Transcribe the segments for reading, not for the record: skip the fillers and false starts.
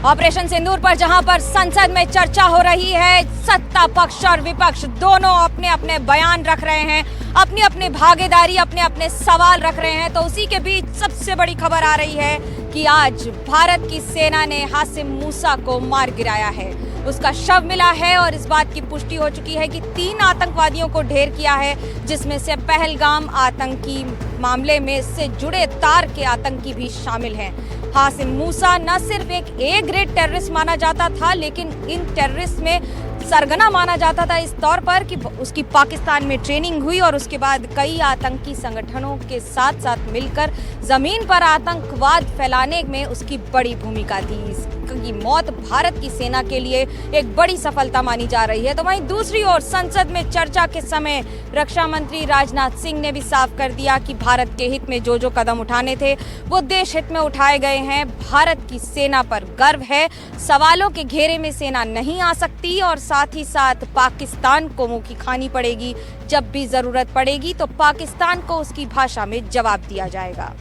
Operation सिंदूर पर जहां पर संसद में चर्चा हो रही है, सत्ता पक्ष और विपक्ष दोनों अपने अपने बयान रख रहे हैं, अपनी अपनी भागीदारी, अपने अपने सवाल रख रहे हैं। तो उसी के बीच सबसे बड़ी खबर आ रही है कि आज भारत की सेना ने हासिम मूसा को मार गिराया है। उसका शव मिला है और इस बात की पुष्टि हो चुकी है कि 3 आतंकवादियों को ढेर किया है, जिसमें से पहलगाम आतंकी मामले में से जुड़े तार के आतंकी भी शामिल हैं। हासिम मूसा न सिर्फ एक ए ग्रेड टेररिस्ट माना जाता था, लेकिन इन टेररिस्ट में सरगना माना जाता था इस तौर पर कि उसकी पाकिस्तान में ट्रेनिंग हुई और उसके बाद कई आतंकी संगठनों के साथ साथ मिलकर जमीन पर आतंकवाद फैलाने में उसकी बड़ी भूमिका थी। इसकी मौत भारत की सेना के लिए एक बड़ी सफलता मानी जा रही है। तो वहीं दूसरी ओर संसद में चर्चा के समय रक्षा मंत्री राजनाथ सिंह ने भी साफ कर दिया कि भारत के हित में जो कदम उठाने थे वो देश हित में उठाए गए हैं। भारत की सेना पर गर्व है, सवालों के घेरे में सेना नहीं आ सकती और साथ ही साथ पाकिस्तान को मुंह की खानी पड़ेगी। जब भी जरूरत पड़ेगी तो पाकिस्तान को उसकी भाषा में जवाब दिया जाएगा।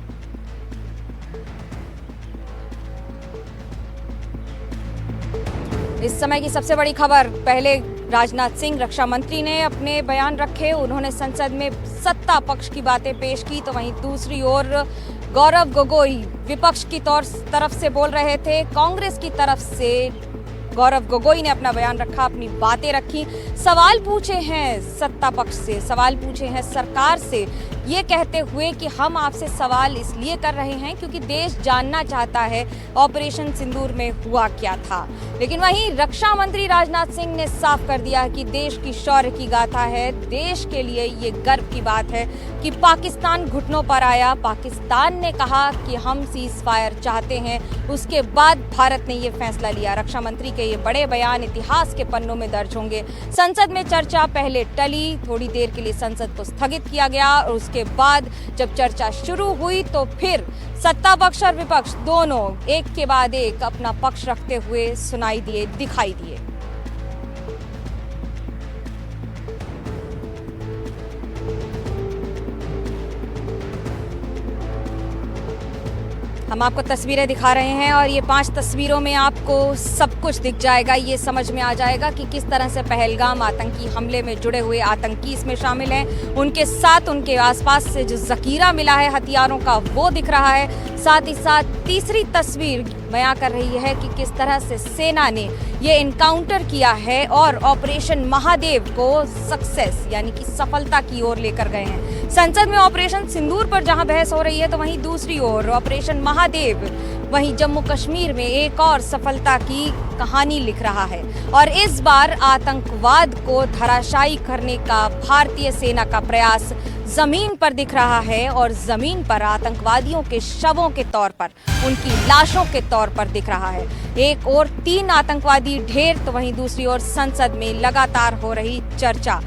इस समय की सबसे बड़ी खबर, पहले राजनाथ सिंह रक्षा मंत्री ने अपने बयान रखे, उन्होंने संसद में सत्ता पक्ष की बातें पेश की। तो वहीं दूसरी ओर गौरव गोगोई विपक्ष की तरफ से बोल रहे थे। कांग्रेस की तरफ से गौरव गोगोई ने अपना बयान रखा, अपनी बातें रखी, सवाल पूछे हैं सत्ता पक्ष से, सवाल पूछे हैं सरकार से, ये कहते हुए कि हम आपसे सवाल इसलिए कर रहे हैं क्योंकि देश जानना चाहता है ऑपरेशन सिंदूर में हुआ क्या था। लेकिन वहीं रक्षा मंत्री राजनाथ सिंह ने साफ कर दिया कि देश की शौर्य की गाथा है, देश के लिए ये गर्व की बात है कि पाकिस्तान घुटनों पर आया, पाकिस्तान ने कहा कि हम सीज फायर चाहते हैं, उसके बाद भारत ने ये फैसला लिया। रक्षा मंत्री के ये बड़े बयान इतिहास के पन्नों में दर्ज होंगे। संसद में चर्चा पहले टली, थोड़ी देर के लिए संसद को स्थगित किया गया और उसके बाद जब चर्चा शुरू हुई तो फिर सत्ता पक्ष और विपक्ष दोनों एक के बाद एक अपना पक्ष रखते हुए दिखाई दिए। हम आपको तस्वीरें दिखा रहे हैं और ये 5 तस्वीरों में आपको सब कुछ दिख जाएगा, ये समझ में आ जाएगा कि किस तरह से पहलगाम आतंकी हमले में जुड़े हुए आतंकी इसमें शामिल हैं। उनके साथ उनके आसपास से जो जखीरा मिला है हथियारों का वो दिख रहा है। साथ ही साथ तीसरी तस्वीर बयां कर रही है कि किस तरह से सेना ने ये इनकाउंटर किया है और ऑपरेशन महादेव को सक्सेस यानी कि सफलता की ओर लेकर गए हैं। संसद में ऑपरेशन सिंदूर पर जहां बहस हो रही है तो वहीं दूसरी ओर ऑपरेशन महादेव वहीं जम्मू कश्मीर में एक और सफलता की कहानी लिख रहा है। और इस बार आतंकवाद को धराशायी करने का भारतीय सेना का प्रयास जमीन पर दिख रहा है और जमीन पर आतंकवादियों के शवों के तौर पर, उनकी लाशों के तौर पर दिख रहा है। एक और 3 आतंकवादी ढेर तो वहीं दूसरी ओर संसद में लगातार हो रही चर्चा।